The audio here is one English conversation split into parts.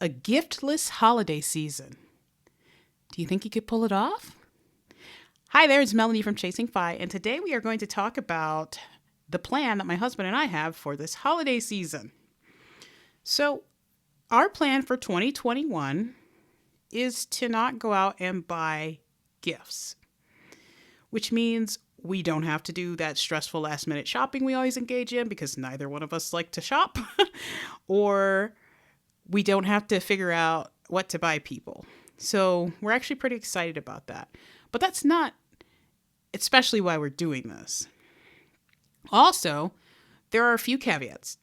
A giftless holiday season. Do you think you could pull it off? Hi there, it's Melanie from Chasing Fi, and today we are going to talk about the plan that my husband and I have for this holiday season. So, our plan for 2021 is to not go out and buy gifts, which means we don't have to do that stressful last minute shopping we always engage in because neither one of us like to shop, or we don't have to figure out what to buy people. So we're actually pretty excited about that. But that's not especially why we're doing this. Also, there are a few caveats.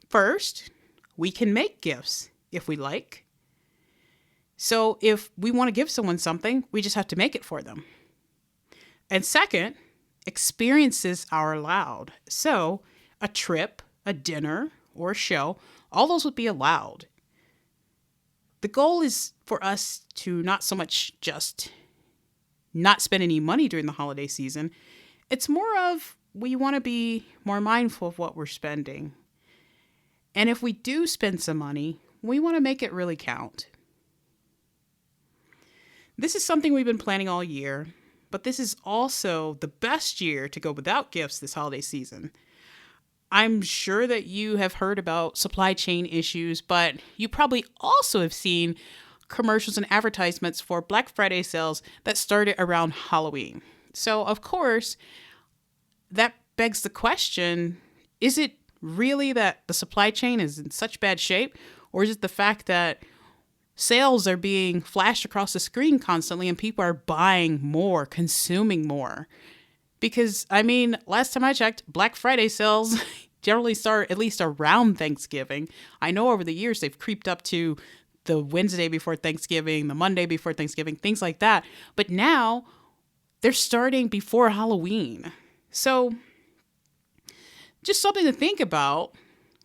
First, we can make gifts if we like. So if we want to give someone something, we just have to make it for them. And second, experiences are allowed. So a trip, a dinner, or a show, all those would be allowed. The goal is for us to not so much just not spend any money during the holiday season. It's more of we want to be more mindful of what we're spending. And if we do spend some money, we want to make it really count. This is something we've been planning all year, but this is also the best year to go without gifts this holiday season. I'm sure that you have heard about supply chain issues, but you probably also have seen commercials and advertisements for Black Friday sales that started around Halloween. So, of course, that begs the question, is it really that the supply chain is in such bad shape, or is it the fact that sales are being flashed across the screen constantly and people are buying more, consuming more? Because, last time I checked, Black Friday sales generally start at least around Thanksgiving. I know over the years they've creeped up to the Wednesday before Thanksgiving, the Monday before Thanksgiving, things like that. But now they're starting before Halloween. So just something to think about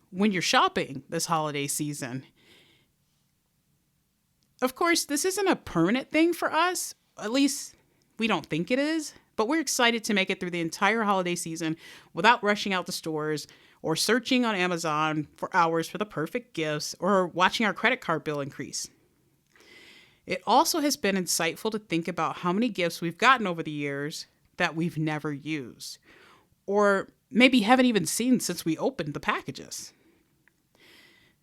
when you're shopping this holiday season. Of course, this isn't a permanent thing for us. At least we don't think it is. But we're excited to make it through the entire holiday season without rushing out the stores or searching on Amazon for hours for the perfect gifts or watching our credit card bill increase. It also has been insightful to think about how many gifts we've gotten over the years that we've never used or maybe haven't even seen since we opened the packages.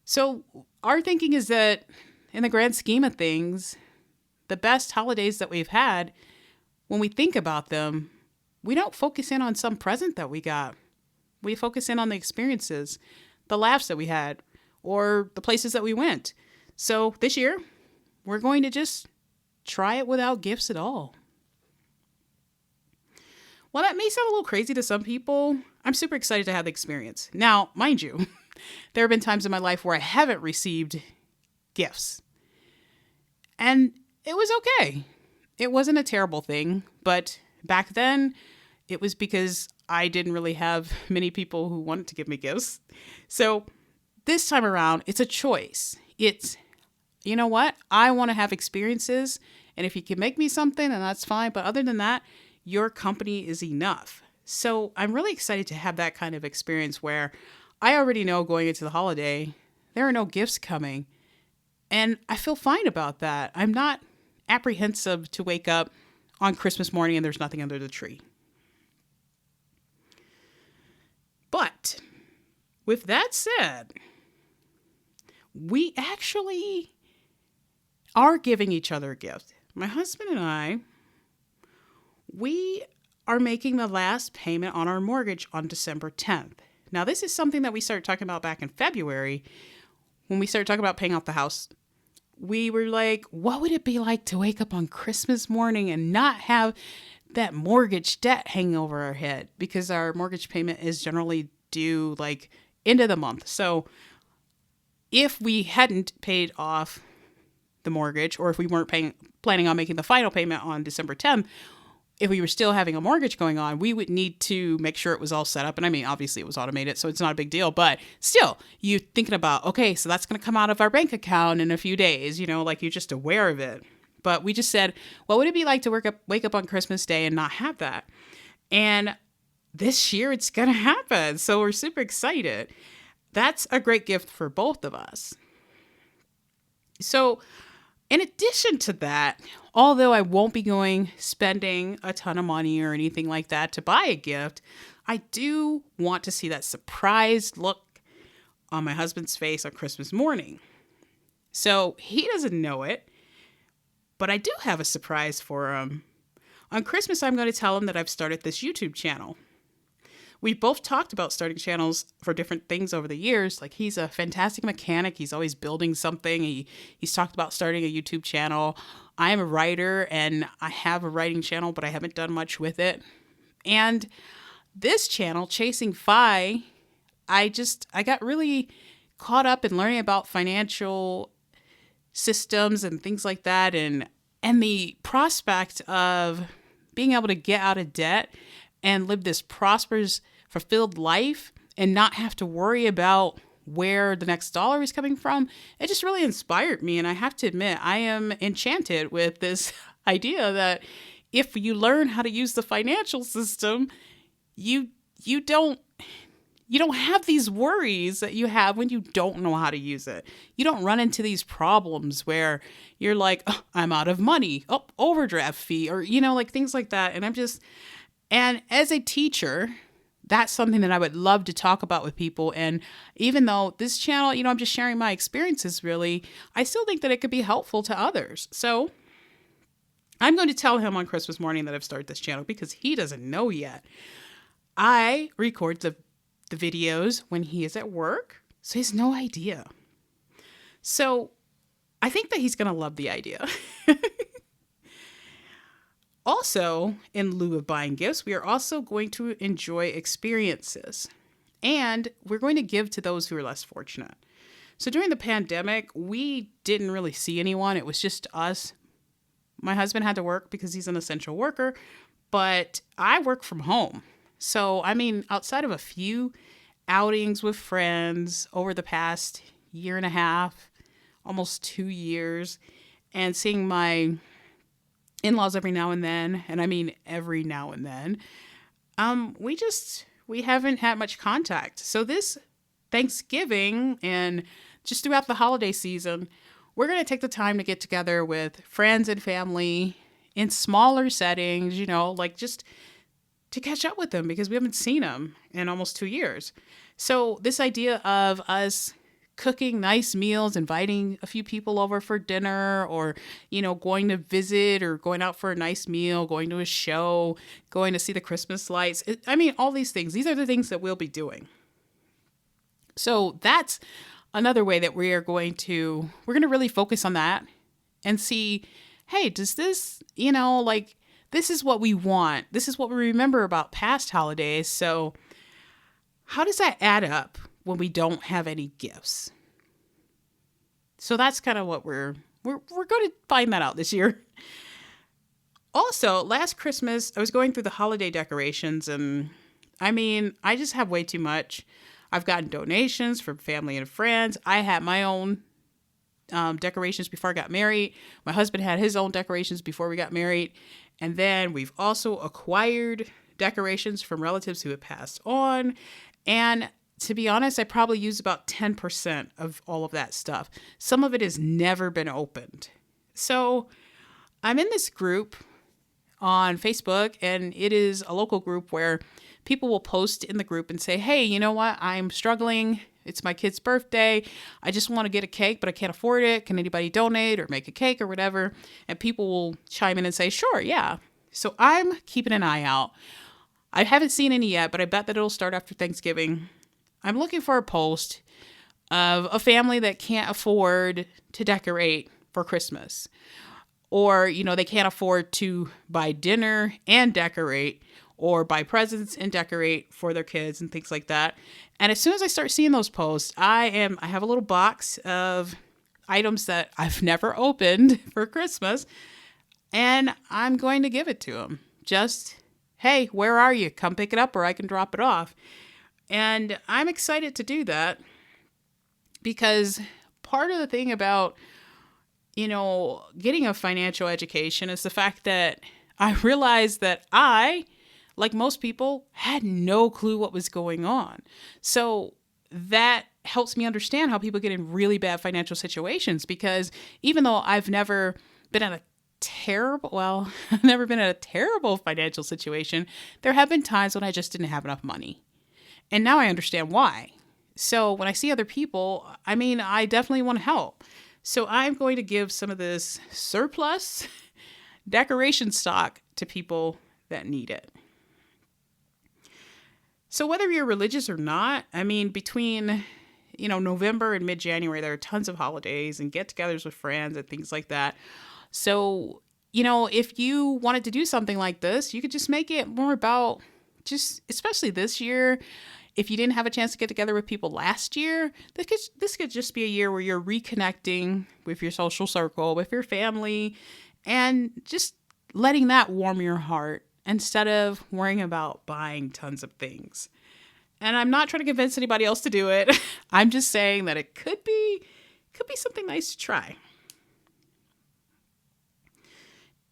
So our thinking is that in the grand scheme of things, the best holidays that we've had, when we think about them, we don't focus in on some present that we got. We focus in on the experiences, the laughs that we had, or the places that we went. So this year, we're going to just try it without gifts at all. While that may sound a little crazy to some people, I'm super excited to have the experience. Now, mind you, there have been times in my life where I haven't received gifts. And it was okay. It wasn't a terrible thing, but back then it was because I didn't really have many people who wanted to give me gifts. So this time around, it's a choice. It's, you know what? I want to have experiences, and if you can make me something, then that's fine. But other than that, your company is enough. So I'm really excited to have that kind of experience where I already know going into the holiday, there are no gifts coming. And I feel fine about that. I'm not apprehensive to wake up on Christmas morning and there's nothing under the tree. But with that said, we actually are giving each other a gift. My husband and I, we are making the last payment on our mortgage on December 10th. Now, this is something that we started talking about back in February when we started talking about paying off the house. We were like, what would it be like to wake up on Christmas morning and not have that mortgage debt hanging over our head? Because our mortgage payment is generally due like end of the month. So if we hadn't paid off the mortgage, or if we weren't planning on making the final payment on December 10th, if we were still having a mortgage going on, we would need to make sure it was all set up. And obviously it was automated, so it's not a big deal. But still, you thinking about, okay, so that's going to come out of our bank account in a few days, like you're just aware of it. But we just said, what would it be like to wake up on Christmas Day and not have that? And this year it's going to happen. So we're super excited. That's a great gift for both of us. So, in addition to that, although I won't be spending a ton of money or anything like that to buy a gift, I do want to see that surprised look on my husband's face on Christmas morning. So he doesn't know it, but I do have a surprise for him. On Christmas, I'm going to tell him that I've started this YouTube channel. We've both talked about starting channels for different things over the years. Like, he's a fantastic mechanic. He's always building something. He's talked about starting a YouTube channel. I am a writer and I have a writing channel, but I haven't done much with it. And this channel, Chasing Fi, I got really caught up in learning about financial systems and things like that, and the prospect of being able to get out of debt and live this prosperous, fulfilled life and not have to worry about where the next dollar is coming from. It just really inspired me, and I have to admit, I am enchanted with this idea that if you learn how to use the financial system, you don't have these worries that you have when you don't know how to use it. You don't run into these problems where you're like, oh, I'm out of money, oh, overdraft fee, or, like things like that. And as a teacher, that's something that I would love to talk about with people. And even though this channel, I'm just sharing my experiences, really, I still think that it could be helpful to others. So I'm going to tell him on Christmas morning that I've started this channel because he doesn't know yet. I record the videos when he is at work, so he has no idea. So I think that he's going to love the idea. Also, in lieu of buying gifts, we are also going to enjoy experiences, and we're going to give to those who are less fortunate. So during the pandemic, we didn't really see anyone. It was just us. My husband had to work because he's an essential worker, but I work from home. So, outside of a few outings with friends over the past year and a half, almost 2 years, and seeing my in-laws every now and then, and every now and then, we haven't had much contact. So this Thanksgiving and just throughout the holiday season, we're going to take the time to get together with friends and family in smaller settings, just to catch up with them because we haven't seen them in almost 2 years. So this idea of us cooking nice meals, inviting a few people over for dinner, or, going to visit or going out for a nice meal, going to a show, going to see the Christmas lights. All these things. These are the things that we'll be doing. So that's another way that we're going to really focus on that and see, hey, does this, this is what we want. This is what we remember about past holidays. So how does that add up when we don't have any gifts? So that's kind of what we're going to find that out this year. Also, last Christmas, I was going through the holiday decorations, and I just have way too much. I've gotten donations from family and friends. I had my own decorations before I got married. My husband had his own decorations before we got married. And then we've also acquired decorations from relatives who have passed on. And to be honest, I probably use about 10% of all of that stuff. Some of it has never been opened. So I'm in this group on Facebook, and it is a local group where people will post in the group and say, hey, you know what? I'm struggling. It's my kid's birthday. I just want to get a cake, but I can't afford it. Can anybody donate or make a cake or whatever? And people will chime in and say, sure, yeah. So I'm keeping an eye out. I haven't seen any yet, but I bet that it'll start after Thanksgiving. I'm looking for a post of a family that can't afford to decorate for Christmas. Or, they can't afford to buy dinner and decorate, or buy presents and decorate for their kids and things like that. And as soon as I start seeing those posts, I have a little box of items that I've never opened for Christmas, and I'm going to give it to them. Just, hey, where are you? Come pick it up, or I can drop it off. And I'm excited to do that because part of the thing about, getting a financial education is the fact that I realized that I, like most people, had no clue what was going on. So that helps me understand how people get in really bad financial situations, because even though I've never been in a I've never been in a terrible financial situation, there have been times when I just didn't have enough money. And now I understand why. So when I see other people, I definitely want to help. So I'm going to give some of this surplus decoration stock to people that need it. So whether you're religious or not, between November and mid-January, there are tons of holidays and get-togethers with friends and things like that. So, if you wanted to do something like this, you could just make it more about especially this year, if you didn't have a chance to get together with people last year, this could just be a year where you're reconnecting with your social circle, with your family, and just letting that warm your heart instead of worrying about buying tons of things. And I'm not trying to convince anybody else to do it. I'm just saying that it could be something nice to try.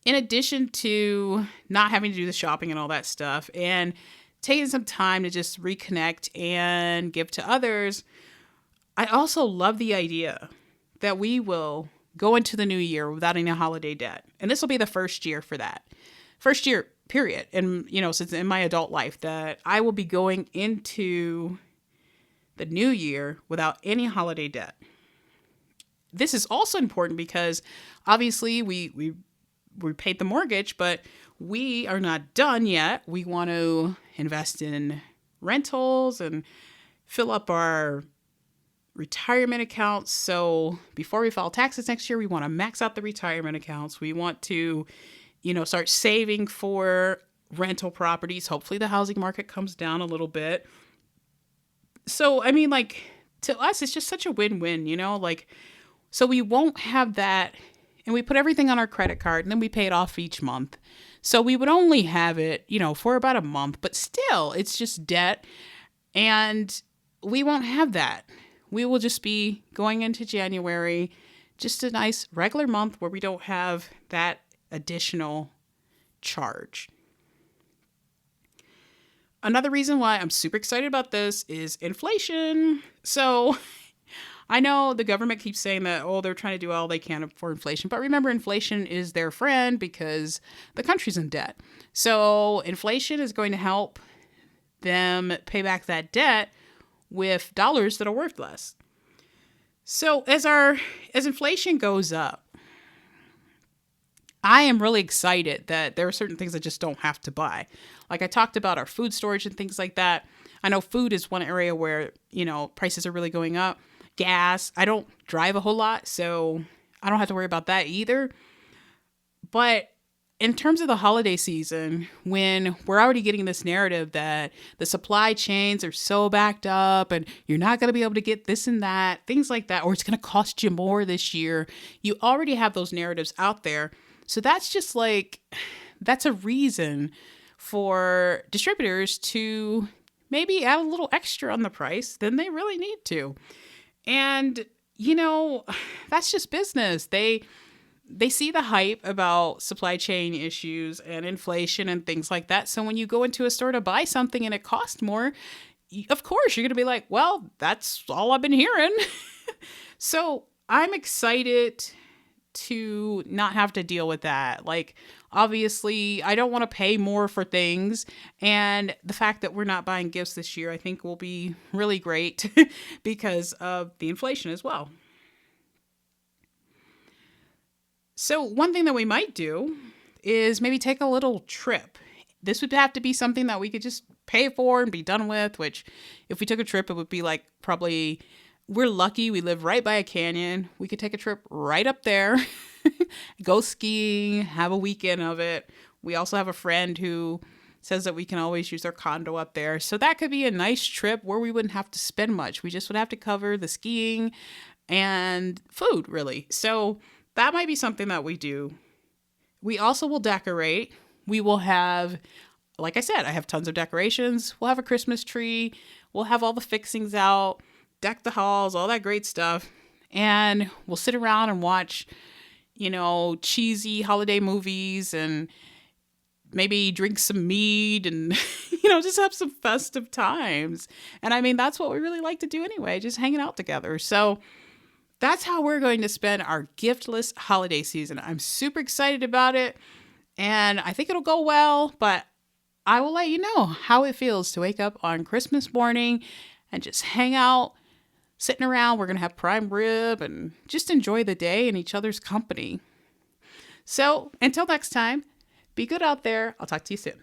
In addition to not having to do the shopping and all that stuff and taking some time to just reconnect and give to others, I also love the idea that we will go into the new year without any holiday debt. And this will be the first year for that. First year, period. And, since in my adult life that I will be going into the new year without any holiday debt. This is also important because obviously we paid the mortgage, but we are not done yet. We want to invest in rentals and fill up our retirement accounts. So before we file taxes next year, we want to max out the retirement accounts. We want to, start saving for rental properties. Hopefully the housing market comes down a little bit. So, to us, it's just such a win-win, so we won't have that. And we put everything on our credit card and then we pay it off each month. So we would only have it, for about a month, but still it's just debt. And we won't have that. We will just be going into January, just a nice regular month where we don't have that additional charge. Another reason why I'm super excited about this is inflation. So I know the government keeps saying that, they're trying to do all they can for inflation. But remember, inflation is their friend because the country's in debt. So inflation is going to help them pay back that debt with dollars that are worth less. So as inflation goes up, I am really excited that there are certain things I just don't have to buy. Like I talked about our food storage and things like that. I know food is one area where, prices are really going up. Gas. I don't drive a whole lot, so I don't have to worry about that either. But in terms of the holiday season, when we're already getting this narrative that the supply chains are so backed up and you're not going to be able to get this and that, things like that, or it's going to cost you more this year, you already have those narratives out there. So that's a reason for distributors to maybe add a little extra on the price than they really need to. And, that's just business. They see the hype about supply chain issues and inflation and things like that. So when you go into a store to buy something and it costs more, of course, you're going to be like, well, that's all I've been hearing. So I'm excited to not have to deal with that. Like, obviously, I don't want to pay more for things. And the fact that we're not buying gifts this year, I think will be really great because of the inflation as well. So one thing that we might do is maybe take a little trip. This would have to be something that we could just pay for and be done with, which if we took a trip, it would be like probably, we're lucky we live right by a canyon. We could take a trip right up there, go skiing, have a weekend of it. We also have a friend who says that we can always use their condo up there. So that could be a nice trip where we wouldn't have to spend much. We just would have to cover the skiing and food, really. So that might be something that we do. We also will decorate. We will have, like I said, I have tons of decorations. We'll have a Christmas tree. We'll have all the fixings out, deck the halls, all that great stuff. And we'll sit around and watch, cheesy holiday movies and maybe drink some mead and, just have some festive times. And I mean, that's what we really like to do anyway, just hanging out together. So that's how we're going to spend our giftless holiday season. I'm super excited about it and I think it'll go well, but I will let you know how it feels to wake up on Christmas morning and just hang out, sitting around. We're going to have prime rib and just enjoy the day and each other's company. So until next time, be good out there. I'll talk to you soon.